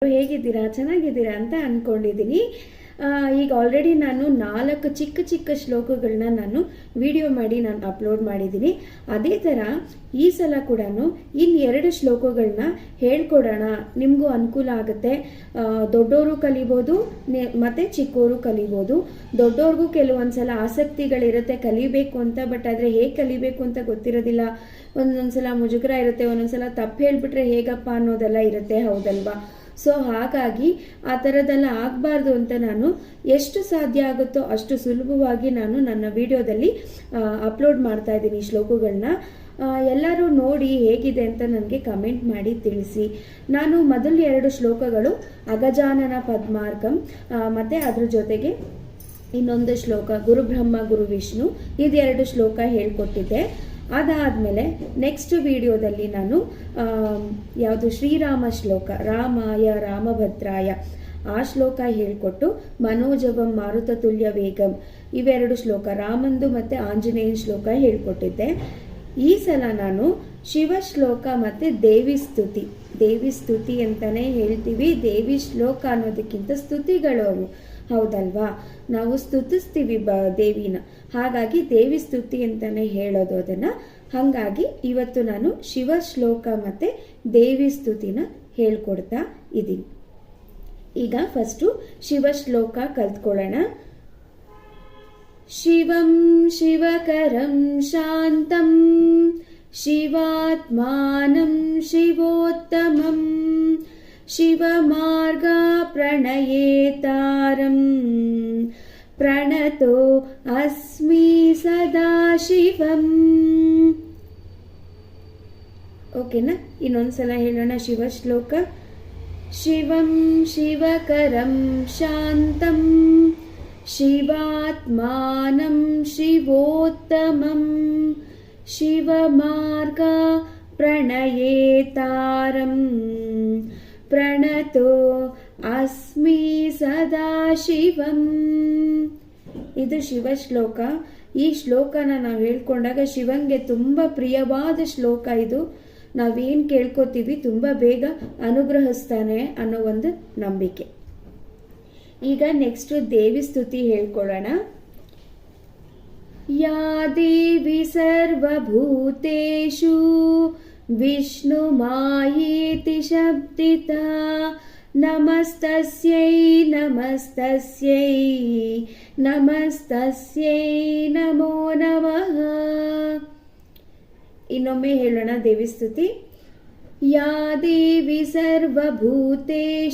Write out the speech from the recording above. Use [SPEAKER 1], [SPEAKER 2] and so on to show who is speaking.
[SPEAKER 1] ಹೇಗಿದ್ದೀರಾ? ಚೆನ್ನಾಗಿದ್ದೀರಾ ಅಂತ ಅಂದ್ಕೊಂಡಿದ್ದೀನಿ. ಈಗ ಆಲ್ರೆಡಿ ನಾನು 4 ಚಿಕ್ಕ ಚಿಕ್ಕ ಶ್ಲೋಕಗಳನ್ನ ನಾನು ವಿಡಿಯೋ ಮಾಡಿ ನಾನು ಅಪ್ಲೋಡ್ ಮಾಡಿದ್ದೀನಿ. ಅದೇ ಥರ ಈ ಸಲ ಕೂಡ ಇನ್ನು 2 ಶ್ಲೋಕಗಳನ್ನ ಹೇಳ್ಕೊಡೋಣ, ನಿಮಗೂ ಅನುಕೂಲ ಆಗುತ್ತೆ. ದೊಡ್ಡವರು ಕಲಿಬೋದು ಮತ್ತು ಚಿಕ್ಕವರು ಕಲಿಬೋದು. ದೊಡ್ಡವ್ರಿಗೂ ಕೆಲವೊಂದ್ಸಲ ಆಸಕ್ತಿಗಳಿರುತ್ತೆ ಕಲಿಬೇಕು ಅಂತ, ಬಟ್ ಆದರೆ ಹೇಗೆ ಕಲಿಬೇಕು ಅಂತ ಗೊತ್ತಿರೋದಿಲ್ಲ. ಒಂದೊಂದ್ಸಲ ಮುಜುಗರ ಇರುತ್ತೆ, ಒಂದೊಂದ್ಸಲ ತಪ್ಪು ಹೇಳಿಬಿಟ್ರೆ ಹೇಗಪ್ಪ ಅನ್ನೋದೆಲ್ಲ ಇರುತ್ತೆ, ಹೌದಲ್ವಾ? ಸೊ ಹಾಗಾಗಿ ಆ ಥರದ್ದೆಲ್ಲ ಆಗಬಾರ್ದು ಅಂತ ನಾನು ಎಷ್ಟು ಸಾಧ್ಯ ಆಗುತ್ತೋ ಅಷ್ಟು ಸುಲಭವಾಗಿ ನಾನು ನನ್ನ ವಿಡಿಯೋದಲ್ಲಿ ಅಪ್ಲೋಡ್ ಮಾಡ್ತಾ ಇದ್ದೀನಿ ಶ್ಲೋಕಗಳನ್ನ. ಎಲ್ಲರೂ ನೋಡಿ ಹೇಗಿದೆ ಅಂತ ನನಗೆ ಕಮೆಂಟ್ ಮಾಡಿ ತಿಳಿಸಿ. ನಾನು ಮೊದಲು 2 ಶ್ಲೋಕಗಳು ಅಗಜಾನನ ಪದ್ಮಾರ್ಕಂ ಮತ್ತು ಅದ್ರ ಜೊತೆಗೆ ಇನ್ನೊಂದು ಶ್ಲೋಕ ಗುರುಬ್ರಹ್ಮ ಗುರು ವಿಷ್ಣು, ಇದು 2 ಶ್ಲೋಕ ಹೇಳ್ಕೊಟ್ಟಿದ್ದೆ. ಅದಾದಮೇಲೆ ನೆಕ್ಸ್ಟ್ ವಿಡಿಯೋದಲ್ಲಿ ನಾನು ಯಾವುದು ಶ್ರೀರಾಮ ಶ್ಲೋಕ, ರಾಮಾಯ ರಾಮಭದ್ರಾಯ ಆ ಶ್ಲೋಕ ಹೇಳ್ಕೊಟ್ಟು ಮನೋಜವಂ ಮಾರುತ ತುಲ್ಯ ವೇಗಂ ಇವೆರಡು ಶ್ಲೋಕ, ರಾಮಂದು ಮತ್ತು ಆಂಜನೇಯನ ಶ್ಲೋಕ ಹೇಳ್ಕೊಟ್ಟಿದ್ದೆ. ಈ ಸಲ ನಾನು ಶಿವ ಶ್ಲೋಕ ಮತ್ತು ದೇವಿ ಸ್ತುತಿ ಅಂತಾನೆ ಹೇಳ್ತೀವಿ. ದೇವಿ ಶ್ಲೋಕ ಅನ್ನೋದಕ್ಕಿಂತ ಸ್ತುತಿಗಳು ಅವು, ಹೌದಲ್ವಾ? ನಾವು ಸ್ತುತಿಸ್ತೀವಿ ದೇವಿನ, ಹಾಗಾಗಿ ದೇವಿ ಸ್ತುತಿ ಅಂತಾನೆ ಹೇಳೋದು ಅದನ್ನ. ಹಾಗಾಗಿ ಇವತ್ತು ನಾನು ಶಿವ ಶ್ಲೋಕ ಮತ್ತೆ ದೇವಿ ಸ್ತುತಿನ ಹೇಳ್ಕೊಡ್ತಾ ಇದ್ದೀನಿ. ಈಗ ಫಸ್ಟು ಶಿವ ಶ್ಲೋಕ ಕಲ್ತ್ಕೊಳ್ಳೋಣ. ಶಿವಂ ಶಿವಕರಂ ಶಾಂತಂ ಶಿವಾತ್ಮಾನಂ ಶಿವೋತ್ತಮಂ ಶಿವಮಾರ್ಗ ಪ್ರಣಯೇತಾರಂ ಪ್ರಣತೋ ಅಸ್ಮಿ ಸದಾ ಶಿವಂ. ಓಕೆನಾ? ಇನ್ನೊಂದ್ಸಲ ಹೇಳೋಣ ಶಿವ ಶ್ಲೋಕ. ಶಿವಂ ಶಿವಕರಂ ಶಾಂತಂ ಶಿವಾತ್ಮಾನಂ ಶಿವೋತ್ತಮಂ ಶಿವಮಾರ್ಗ ಪ್ರಣಯೇತಾರಂ ಪ್ರಣತೋ ಅಸ್ಮಿ ಸದಾ ಶಿವಂ. ಇದು ಶಿವ ಶ್ಲೋಕ. ಈ ಶ್ಲೋಕನ ನಾವು ಹೇಳ್ಕೊಂಡಾಗ ಶಿವಂಗೆ ತುಂಬ ಪ್ರಿಯವಾದ ಶ್ಲೋಕ ಇದು. ನಾವೇನು ಕೇಳ್ಕೊತೀವಿ ತುಂಬ ಬೇಗ ಅನುಗ್ರಹಿಸ್ತಾನೆ ಅನ್ನೋ ಒಂದು ನಂಬಿಕೆ. ಈಗ ನೆಕ್ಸ್ಟ್ ದೇವಿ ಸ್ತುತಿ ಹೇಳ್ಕೊಳ್ಳೋಣ. ಯಾ ದೇವಿ ಸರ್ವಭೂತೇಷು ವಿಷ್ಣು ಮಾಯೇತಿ ಶಬ್ದಿತಾ ನಮಸ್ತಸ್ಯೈ ನಮಸ್ತಸ್ಯೈ ನಮಸ್ತಸ್ಯೈ ನಮೋ ನಮಃ. ಇನ್ನೊಮ್ಮೆ ಹೇಳೋಣ ದೇವಿ ಸ್ತುತಿ. ಯಾ ದೇವಿ ಸರ್ವಭೂತೇಷು